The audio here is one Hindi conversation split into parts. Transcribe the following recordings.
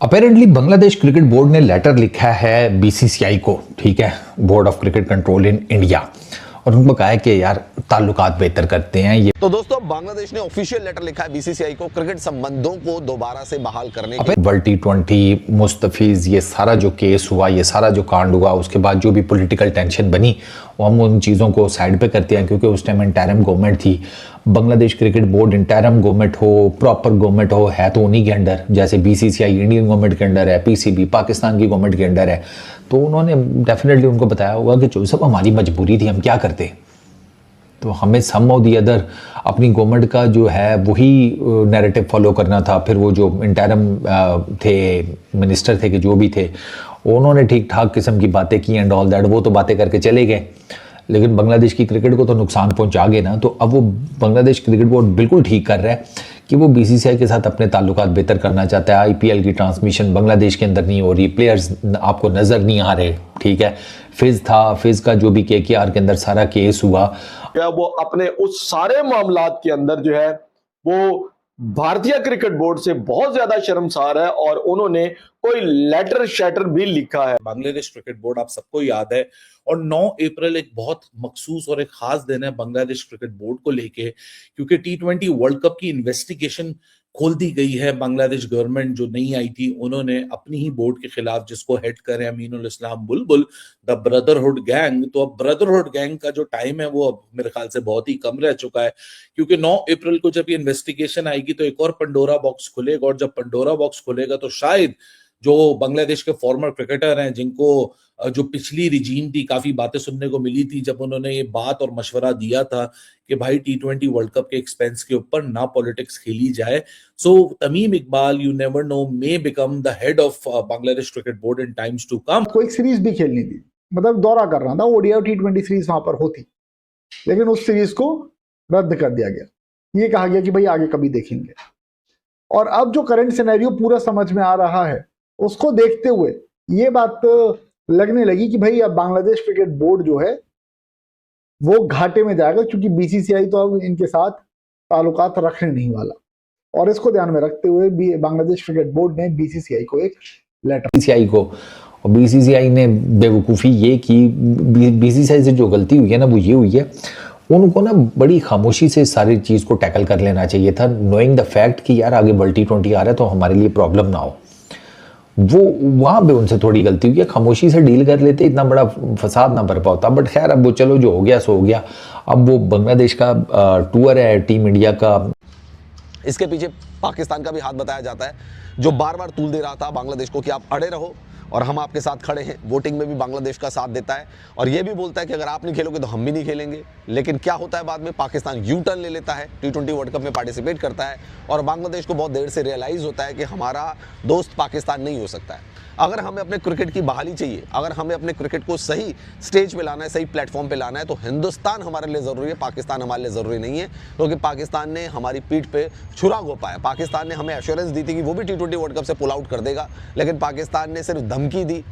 अपेरेंटली बांग्लादेश क्रिकेट बोर्ड ने लेटर लिखा है बीसीसीआई को, ठीक है, board of cricket control in India, और उनको कहा है कि यार ताल्लुकात बेहतर करते हैं। ये तो दोस्तों बांग्लादेश ने ऑफिशियल लेटर लिखा है बीसीसीआई को क्रिकेट संबंधों को दोबारा से बहाल करने के। वर्ल्ड T20 मुस्तफिज, ये सारा जो केस हुआ, ये सारा जो कांड हुआ, उसके बाद जो भी पॉलिटिकल टेंशन बनी, वो हम उन चीज़ों को साइड पे करते हैं, क्योंकि उस टाइम इंटरिम गवर्नमेंट थी। Bangladesh cricket board interim government हो, प्रॉपर गवर्नमेंट हो, है तो उन्हीं के अंडर, जैसे बीसीसीआई इंडियन गवर्नमेंट के अंडर है, पीसीबी पाकिस्तान की गवर्नमेंट के अंडर है। तो उन्होंने डेफिनेटली उनको बताया होगा कि जो सब हमारी मजबूरी थी, हम क्या करते, तो हमें सम ऑफ दी अदर अपनी गवर्नमेंट का जो है वही नैरेटिव फॉलो करना था। फिर वो जो इंटरिम थे, मिनिस्टर थे कि जो भी थे, उन्होंने ठीक ठाक किस्म की बातें की एंड ऑल दैट, वो तो बातें करके चले गए, लेकिन बांग्लादेश की क्रिकेट को तो नुकसान पहुंचा गए ना। तो अब वो बांग्लादेश क्रिकेट बोर्ड बिल्कुल ठीक कर रहा है कि वो बीसीसीआई के साथ अपने ताल्लुकात बेहतर करना चाहता है। आईपीएल की ट्रांसमिशन बांग्लादेश के अंदर नहीं हो रही, प्लेयर्स आपको नज़र नहीं आ रहे, ठीक है। फिज था, फिज का जो भी केकेआर के अंदर सारा केस हुआ, क्या वो अपने उस सारे मामलात के अंदर जो है वो भारतीय क्रिकेट बोर्ड से बहुत ज्यादा शर्मसार है और उन्होंने कोई लेटर शेटर भी लिखा है। बांग्लादेश क्रिकेट बोर्ड आप सबको याद है, और 9 अप्रैल एक बहुत मखसूस और एक खास दिन है बांग्लादेश क्रिकेट बोर्ड को लेके, क्योंकि T20 वर्ल्ड कप की इन्वेस्टिगेशन खोल दी गई है। बांग्लादेश गवर्नमेंट जो नहीं आई थी, उन्होंने अपनी ही बोर्ड के खिलाफ, जिसको हेड करे अमीनुल इस्लाम बुलबुल, द ब्रदरहुड गैंग, तो अब ब्रदरहुड गैंग का जो टाइम है वो अब मेरे ख्याल से बहुत ही कम रह चुका है, क्योंकि 9 अप्रैल को जब ये इन्वेस्टिगेशन आएगी तो एक और पंडोरा बॉक्स खुलेगा, और जब पंडोरा बॉक्स खुलेगा तो शायद जो बांग्लादेश के फॉर्मर क्रिकेटर हैं, जिनको जो पिछली रिजीम थी, काफी बातें सुनने को मिली थी जब उन्होंने ये बात और मशवरा दिया था कि भाई T20 वर्ल्ड कप के एक्सपेंस के ऊपर ना पॉलिटिक्स खेली जाए। So Tamim Iqbal, you never know, may become the head of Bangladesh cricket board in times to come. कोई एक सीरीज भी खेलनी थी, मतलब दौरा कर रहा था, ओडीआई T20 सीरीज वहां पर होती, लेकिन उस सीरीज को रद्द कर दिया गया। ये कहा गया कि भाई आगे कभी देखेंगे। और अब जो करंट सिनेरियो पूरा समझ में आ रहा है, उसको देखते हुए ये बात लगने लगी कि भाई अब बांग्लादेश क्रिकेट बोर्ड जो है वो घाटे में जाएगा, क्योंकि बीसीसीआई तो अब इनके साथ ताल्लुकात रखने नहीं वाला। और इसको ध्यान में रखते हुए बांग्लादेश क्रिकेट बोर्ड ने बीसीसीआई को एक लेटर, बीसीसीआई को, और बीसीसीआई ने बेवकूफ़ी ये की, बीसीसीआई से जो गलती हुई है ना, वो ये हुई है, उनको ना बड़ी खामोशी से सारी चीज़ को टैकल कर लेना चाहिए था, नोइंग द फैक्ट कि यार आगे वर्ल्ड T20 आ रहा है तो हमारे लिए प्रॉब्लम ना हो। वो वहाँ पे उनसे थोड़ी गलती हुई है, खामोशी से डील कर लेते, इतना बड़ा फसाद ना बरपा होता। बट खैर अब वो चलो, जो हो गया सो हो गया। अब वो बांग्लादेश का टूर है, टीम इंडिया का, इसके पीछे पाकिस्तान का भी हाथ बताया जाता है, जो बार बार तूल दे रहा था बांग्लादेश को कि आप अड़े रहो और हम आपके साथ खड़े हैं। वोटिंग में भी बांग्लादेश का साथ देता है और ये भी बोलता है कि अगर आप नहीं खेलोगे तो हम भी नहीं खेलेंगे। लेकिन क्या होता है बाद में, पाकिस्तान यू टर्न ले लेता है, T20 वर्ल्ड कप में पार्टिसिपेट करता है और बांग्लादेश को बहुत देर से रियलाइज होता है कि हमारा दोस्त पाकिस्तान नहीं हो सकता है। अगर हमें अपने क्रिकेट की बहाली चाहिए, अगर हमें अपने क्रिकेट को सही स्टेज पे लाना है, सही प्लेटफॉर्म पे लाना है, तो हिंदुस्तान हमारे लिए ज़रूरी है, पाकिस्तान हमारे लिए ज़रूरी नहीं है। क्योंकि पाकिस्तान ने हमारी पीठ पे छुरा घोंपा है। पाकिस्तान ने हमें एश्योरेंस दी थी कि वो भी T20 वर्ल्ड कप से पुल आउट कर देगा, लेकिन पाकिस्तान ने सिर्फ धमकी दी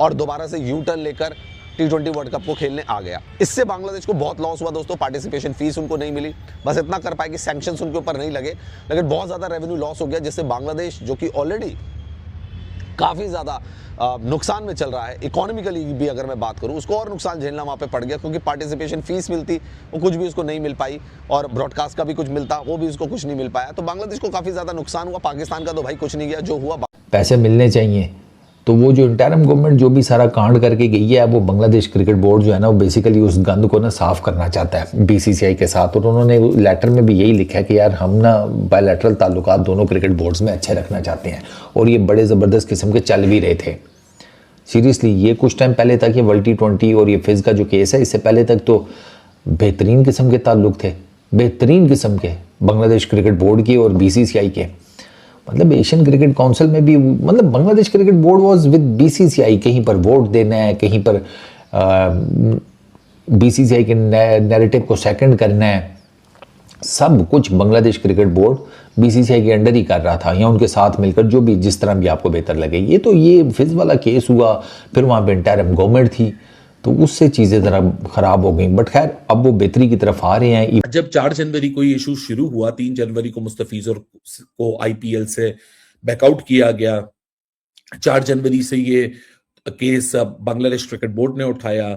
और दोबारा से यू टर्न लेकर T20 वर्ल्ड कप को खेलने आ गया। इससे बांग्लादेश को बहुत लॉस हुआ दोस्तों। पार्टिसिपेशन फीस उनको नहीं मिली, बस इतना कर पाए कि सैंक्शंस उनके ऊपर नहीं लगे, लेकिन बहुत ज़्यादा रेवेन्यू लॉस हो गया, जिससे बांग्लादेश, जो कि ऑलरेडी काफ़ी ज़्यादा नुकसान में चल रहा है, इकोनॉमिकली भी अगर मैं बात करूं, उसको और नुकसान झेलना वहाँ पे पड़ गया, क्योंकि पार्टिसिपेशन फीस मिलती, वो कुछ भी उसको नहीं मिल पाई, और ब्रॉडकास्ट का भी कुछ मिलता, वो भी उसको कुछ नहीं मिल पाया। तो बांग्लादेश को काफ़ी ज़्यादा नुकसान हुआ। पाकिस्तान का तो भाई कुछ नहीं गया, जो हुआ पैसे मिलने चाहिए। तो वो जो इंटरिम गवर्नमेंट जो भी सारा कांड करके गई है, वो बांग्लादेश क्रिकेट बोर्ड जो है ना, वो बेसिकली उस गंद को ना साफ करना चाहता है बीसीसीआई के साथ। और उन्होंने लेटर में भी यही लिखा है कि यार हम ना बायलैटरल ताल्लुकात दोनों क्रिकेट बोर्ड्स में अच्छे रखना चाहते हैं, और ये बड़े ज़बरदस्त किस्म के चल भी रहे थे। सीरियसली ये कुछ टाइम पहले तक ये वर्ल्ड T20 और ये फिज का जो केस है, इससे पहले तक तो बेहतरीन किस्म के ताल्लुक थे, बेहतरीन किस्म के, बांग्लादेश क्रिकेट बोर्ड के और बीसीसीआई के। मतलब एशियन क्रिकेट काउंसिल में भी, मतलब Bangladesh cricket board was with BCCI, कहीं पर वोट देना है, कहीं पर बीसीसीआई के नैरेटिव को सेकंड करना है, सब कुछ बांग्लादेश क्रिकेट बोर्ड बीसीसीआई के अंडर ही कर रहा था, या उनके साथ मिलकर, जो भी जिस तरह भी आपको बेहतर लगे। ये फिज वाला केस हुआ, फिर वहाँ पे इंटरिम गवर्नमेंट थी, तो उससे चीज़ें ज़रा ख़राब हो गई। बट खैर अब वो बेहतरी की तरफ आ रहे हैं। जब 4 जनवरी को ये इशू शुरू हुआ, 3 जनवरी को मुस्तफिजुर को आईपीएल से बैकआउट किया गया, 4 जनवरी से ये केस बांग्लादेश क्रिकेट बोर्ड ने उठाया।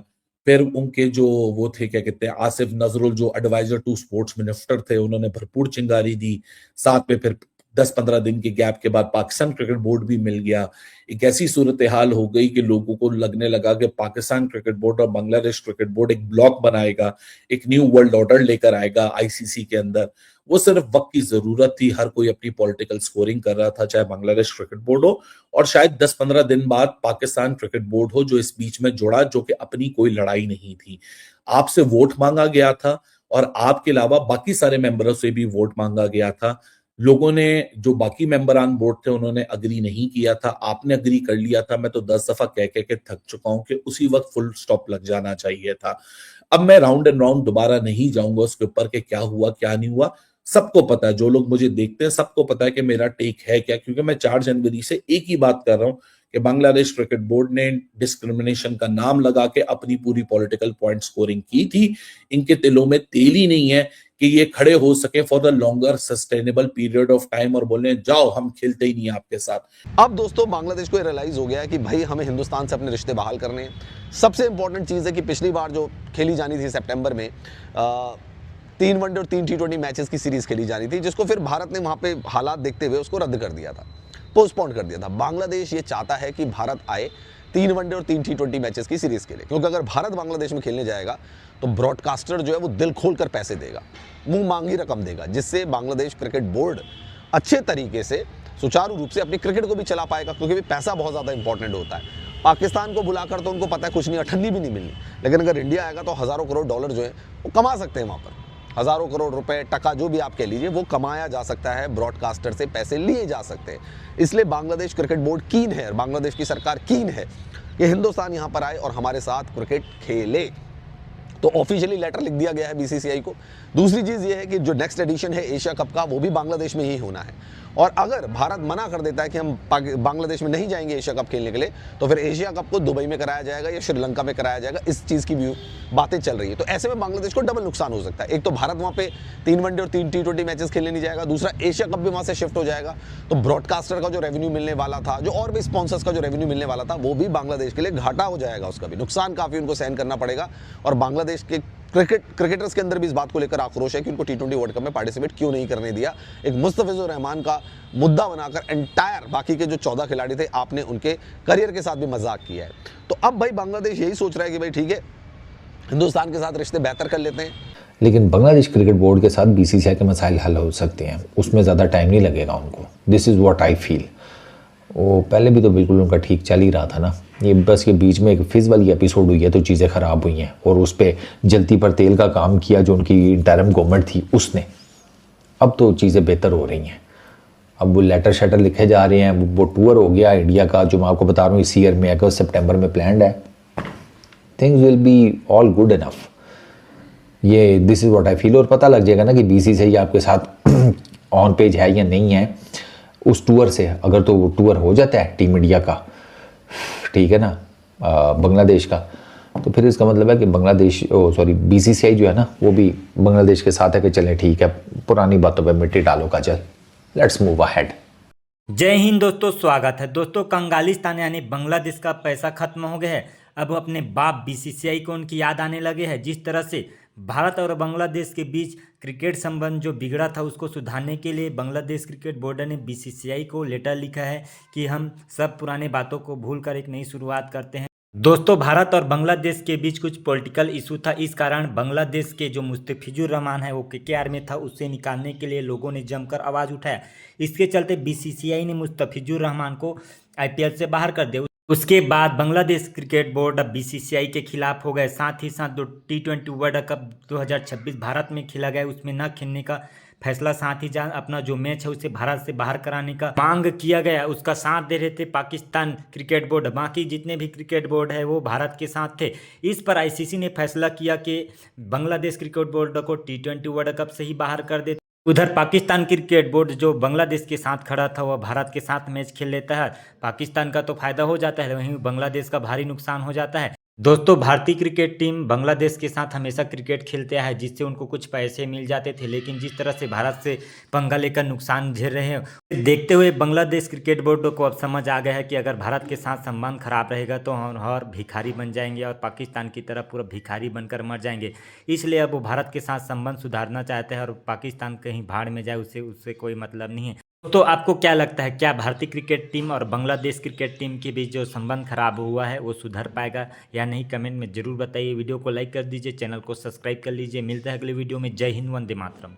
फिर उनके जो वो थे, क्या कहते हैं, आसिफ नजरुल, जो एडवाइजर टू स्पोर्ट्स मिनिस्टर थे, उन्होंने भरपूर चिंगारी दी। साथ में फिर 10-15 दिन के गैप के बाद पाकिस्तान क्रिकेट बोर्ड भी मिल गया। एक ऐसी सूरत हाल हो गई कि लोगों को लगने लगा कि पाकिस्तान क्रिकेट बोर्ड और बांग्लादेश क्रिकेट बोर्ड एक ब्लॉक बनाएगा, एक न्यू वर्ल्ड ऑर्डर लेकर आएगा आईसीसी के अंदर। वो सिर्फ वक्त की जरूरत थी। हर कोई अपनी पॉलिटिकल स्कोरिंग कर रहा था, चाहे बांग्लादेश क्रिकेट बोर्ड हो और शायद 10-15 दिन बाद पाकिस्तान क्रिकेट बोर्ड हो, जो इस बीच में जुड़ा, जो कि अपनी कोई लड़ाई नहीं थी। आपसे वोट मांगा गया था और आपके अलावा बाकी सारे मेंबरों से भी वोट मांगा गया था। लोगों ने, जो बाकी मेंबर ऑन बोर्ड थे, उन्होंने अग्री नहीं किया था, आपने अग्री कर लिया था। मैं तो 10 दफा कह के थक चुका हूं कि उसी वक्त फुल स्टॉप लग जाना चाहिए था। अब मैं राउंड एंड राउंड दोबारा नहीं जाऊंगा उसके ऊपर कि क्या हुआ क्या नहीं हुआ। सबको पता है, जो लोग मुझे देखते हैं सबको पता है कि मेरा टेक है क्या, क्योंकि मैं 4 जनवरी से एक ही बात कर रहा हूं कि बांग्लादेश क्रिकेट बोर्ड ने डिस्क्रिमिनेशन का नाम लगा के अपनी पूरी पॉलिटिकल पॉइंट स्कोरिंग की थी। इनके दिलों में तेल ही नहीं है कि ये खड़े हो सके for the longer sustainable period of time और बोले जाओ हम खेलते ही नहीं आपके साथ। अब दोस्तों बांग्लादेश को रियलाइज हो गया है कि भाई हमें हिंदुस्तान से अपने रिश्ते बहाल करने हैं। सबसे इंपॉर्टेंट चीज़ है कि पिछली बार जो खेली जानी थी सितंबर में 3 वनडे और 3 T20 मैचेस की सीरीज खेली जानी थी, जिसको फिर भारत ने वहाँ पे हालात देखते हुए उसको रद्द कर दिया था, पोस्टपोन कर दिया था। बांग्लादेश ये चाहता है कि भारत आए 3 वनडे और 3 T20 मैचेस की सीरीज के लिए, क्योंकि अगर भारत बांग्लादेश में खेलने जाएगा तो ब्रॉडकास्टर जो है वो दिल खोल कर पैसे देगा, मुंह मांगी रकम देगा, जिससे बांग्लादेश क्रिकेट बोर्ड अच्छे तरीके से सुचारू रूप से अपनी क्रिकेट को भी चला पाएगा, क्योंकि पैसा बहुत ज़्यादा इंपॉर्टेंट होता है। पाकिस्तान को बुलाकर तो उनको पता है कुछ नहीं, अठन्नी भी नहीं मिलनी, लेकिन अगर इंडिया आएगा तो हज़ारों करोड़ डॉलर जो है वो कमा सकते हैं वहाँ पर। हज़ारों करोड़ रुपए, टका, जो भी आप कह लीजिए, वो कमाया जा सकता है, ब्रॉडकास्टर से पैसे लिए जा सकते हैं। इसलिए बांग्लादेश क्रिकेट बोर्ड कीन है और बांग्लादेश की सरकार कीन है कि हिंदुस्तान यहाँ पर आए और हमारे साथ क्रिकेट खेले। तो ऑफिशियली लेटर लिख दिया गया है बीसीसीआई को। दूसरी चीज़ ये है कि जो नेक्स्ट एडिशन है एशिया कप का, वो भी बांग्लादेश में ही होना है। और अगर भारत मना कर देता है कि हम बांग्लादेश में नहीं जाएंगे एशिया कप खेलने के लिए, तो फिर एशिया कप को दुबई में कराया जाएगा या श्रीलंका में कराया जाएगा। इस चीज़ की भी बातें चल रही है। तो ऐसे में बांग्लादेश को डबल नुकसान हो सकता है। एक तो भारत वहाँ पे 3 वनडे और 3 T20 मैचेस खेलने नहीं जाएगा, दूसरा एशिया कप भी वहाँ से शिफ्ट हो जाएगा। तो ब्रॉडकास्टर का जो रेवेन्यू मिलने वाला था, जो और भी स्पॉन्सर्स का जो रेवेन्यू मिलने वाला था, वो भी बांग्लादेश के लिए घाटा हो जाएगा, उसका भी नुकसान काफ़ी उनको सहन करना पड़ेगा। और बांग्लादेश के क्रिकेटर्स के अंदर भी इस बात को लेकर आक्रोश है कि उनको T20 वर्ल्ड कप में पार्टिसिपेट क्यों नहीं करने दिया। एक मुस्तफिजुर रहमान का मुद्दा बनाकर एंटायर बाकी के जो 14 खिलाड़ी थे, आपने उनके करियर के साथ भी मजाक किया है। तो अब भाई बांग्लादेश यही सोच रहा है कि भाई ठीक है, हिंदुस्तान के साथ रिश्ते बेहतर कर लेते हैं। लेकिन बांग्लादेश क्रिकेट बोर्ड के साथ बीसीसीआई के मसाइल हल हो सकते हैं, उसमें ज़्यादा टाइम नहीं लगेगा उनको। This is what I feel. वो पहले भी तो बिल्कुल उनका ठीक चल ही रहा था ना, ये बस ये बीच में एक फिज वाली एपिसोड हुई है तो चीज़ें ख़राब हुई हैं, और उस पर जलती पर तेल का काम किया जो उनकी इंटरिम गवर्नमेंट थी उसने। अब तो चीज़ें बेहतर हो रही हैं। अब वो लेटर शेटर लिखे जा रहे हैं, वो टूर हो गया इंडिया का, जो मैं आपको बता रहा हूँ इस ईयर में, अगस्त सितंबर में प्लान्ड है। Things will be all good enough. ये this is what I feel. और पता लग जाएगा ना कि बीसीसीआई आपके साथ ऑन पेज है या नहीं है उस टूर से। अगर तो वो टूर हो जाता है टीम इंडिया का, ठीक है ना, बांग्लादेश का, तो फिर इसका मतलब है कि बांग्लादेश बीसीसीआई जो है ना, वो भी बांग्लादेश के साथ है कि चले ठीक है, पुरानी बातों पे मिट्टी डालो का चल, लेट्स मूव अहेड। जय हिंद दोस्तों, स्वागत है दोस्तों। कंगालिस्तान यानी बांग्लादेश का पैसा खत्म हो गया है। अब अपने बाप बीसीसीआई को उनकी याद आने लगे है। जिस तरह से भारत और बांग्लादेश के बीच क्रिकेट संबंध जो बिगड़ा था, उसको सुधारने के लिए बांग्लादेश क्रिकेट बोर्ड ने बीसीसीआई को लेटर लिखा है कि हम सब पुराने बातों को भूलकर एक नई शुरुआत करते हैं। दोस्तों, भारत और बांग्लादेश के बीच कुछ पॉलिटिकल इशू था, इस कारण बांग्लादेश के जो मुस्तफिजुर रहमान है वो केकेआर में था, उससे निकालने के लिए लोगों ने जमकर आवाज़ उठाया। इसके चलते बीसीसीआई ने मुस्तफिजुर रहमान को आईपीएल से बाहर कर दिया। उसके बाद बांग्लादेश क्रिकेट बोर्ड अब बीसीसीआई के खिलाफ हो गए। साथ ही साथ T20 वर्ल्ड कप 2026 भारत में खेला गया, उसमें न खेलने का फैसला, साथ ही अपना जो मैच है उसे भारत से बाहर कराने का मांग किया गया। उसका साथ दे रहे थे पाकिस्तान क्रिकेट बोर्ड, बाकी जितने भी क्रिकेट बोर्ड है वो भारत के साथ थे। इस पर आईसीसी ने फैसला किया कि बांग्लादेश क्रिकेट बोर्ड को T20 वर्ल्ड कप से ही बाहर कर दे। उधर पाकिस्तान क्रिकेट बोर्ड जो बांग्लादेश के साथ खड़ा था, वह भारत के साथ मैच खेल लेता है। पाकिस्तान का तो फायदा हो जाता है, वहीं बांग्लादेश का भारी नुकसान हो जाता है। दोस्तों भारतीय क्रिकेट टीम बांग्लादेश के साथ हमेशा क्रिकेट खेलते आया है, जिससे उनको कुछ पैसे मिल जाते थे, लेकिन जिस तरह से भारत से पंगा लेकर नुकसान झेल रहे हैं, देखते हुए बांग्लादेश क्रिकेट बोर्ड को अब समझ आ गया है कि अगर भारत के साथ संबंध खराब रहेगा तो हम और भिखारी बन जाएंगे और पाकिस्तान की तरह पूरा भिखारी बनकर मर जाएंगे। इसलिए अब वो भारत के साथ संबंध सुधारना चाहते हैं और पाकिस्तान कहीं भाड़ में जाए, उससे कोई मतलब नहीं है। तो आपको क्या लगता है, क्या भारतीय क्रिकेट टीम और बांग्लादेश क्रिकेट टीम के बीच जो संबंध खराब हुआ है वो सुधर पाएगा या नहीं? कमेंट में जरूर बताइए। वीडियो को लाइक कर दीजिए, चैनल को सब्सक्राइब कर लीजिए। मिलते हैं अगले वीडियो में। जय हिंद, वंदे मातरम।